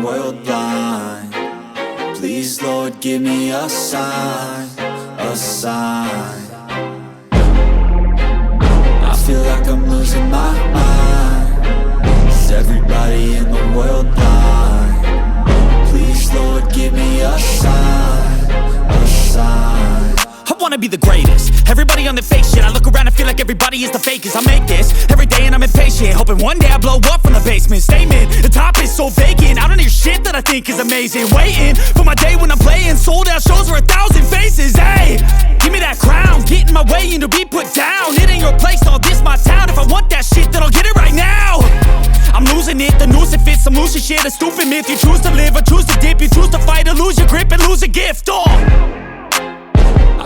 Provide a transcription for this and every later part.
world blind. Please, Lord, give me a sign, a sign. I feel like I'm losing my mind. Is everybody in the world blind? Please, Lord, give me a sign, a sign. I wanna be the greatest. Everybody on the fake shit. I look around and feel like everybody is the fakest. I make this every day and I'm impatient, hoping one day I blow up from the basement. Statement, the top is so vacant. I don't hear shit that I think is amazing. Waiting for my day when I'm playing sold out shows for 1,000 faces. Hey, give me that crown, get in my way and to be put down. It ain't your place, all this my town. If I want that shit, then I'll get it right now. I'm losing it, the noose it fits. I'm losing shit, a stupid myth. You choose to live or choose to dip. You choose to fight or lose your grip and lose a gift.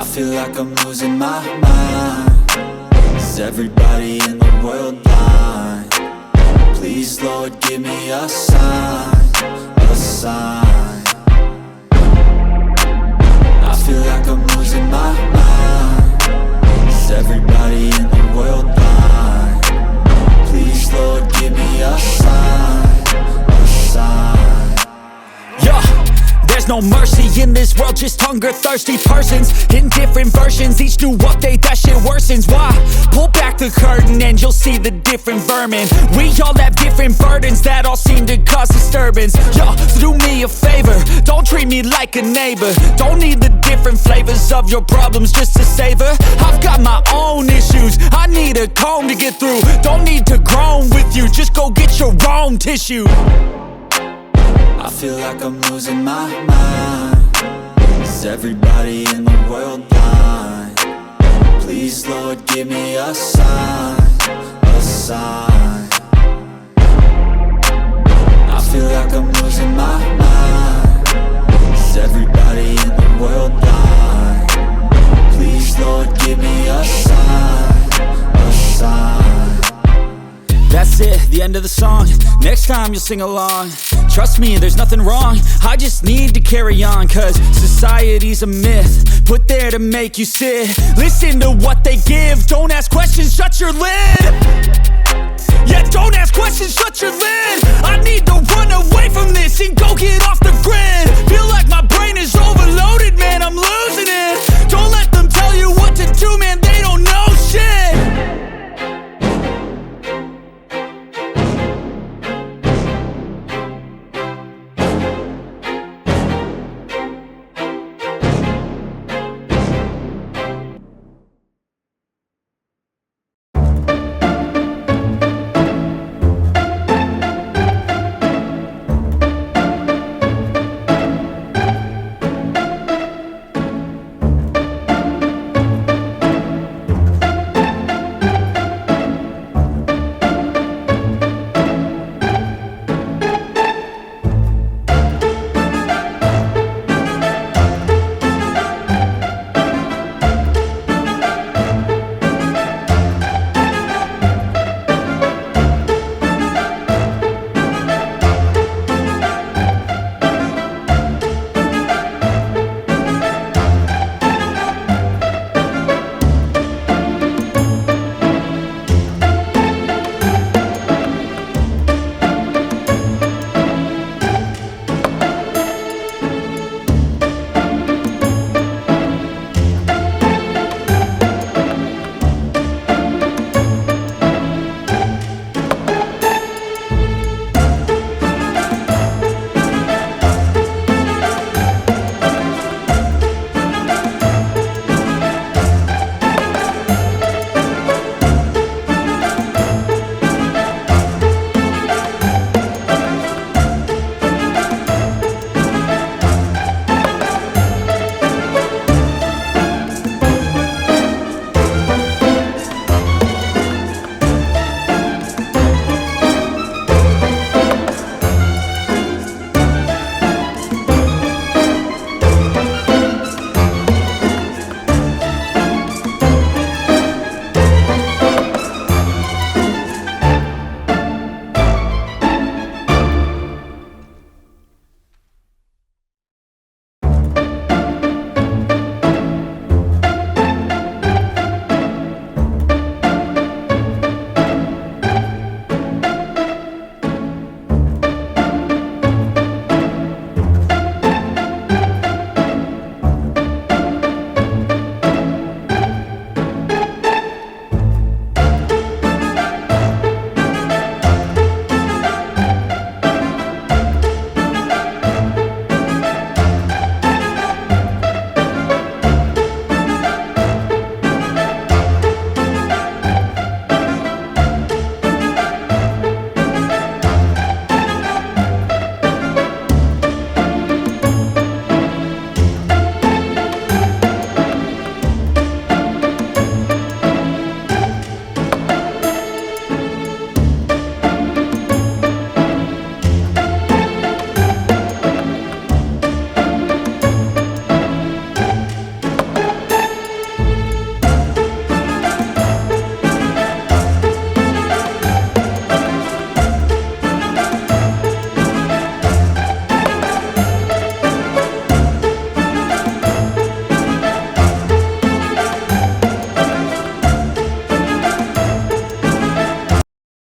I feel like I'm losing my mind. Is everybody in the world blind? Please, Lord, give me a sign, a sign. I feel like I'm losing my mind. Is everybody in the world blind? Please, Lord, give me a sign, a sign. Yeah. There's no mercy in this world, just hunger-thirsty persons in different versions. Each new update, that shit worsens. Why? Pull back the curtain and you'll see the different vermin. We all have different burdens that all seem to cause disturbance. Yo, so do me a favor, don't treat me like a neighbor. Don't need the different flavors of your problems just to savor. I've got my own issues, I need a comb to get through. Don't need to groan with you, just go get your own tissue. I feel like I'm losing my mind. Is everybody in the world blind? Please, Lord, give me a sign, a sign. I feel like I'm losing my mind. Is everybody in the world blind? Please, Lord, give me a sign, a sign. That's it, the end of the song. Next time you'll sing along. Trust me, there's nothing wrong. I just need to carry on, cause society's a myth put there to make you sit. Listen to what they give. Don't ask questions, shut your lid. Yeah, don't ask questions, shut your lid. I need to run away from this and go get on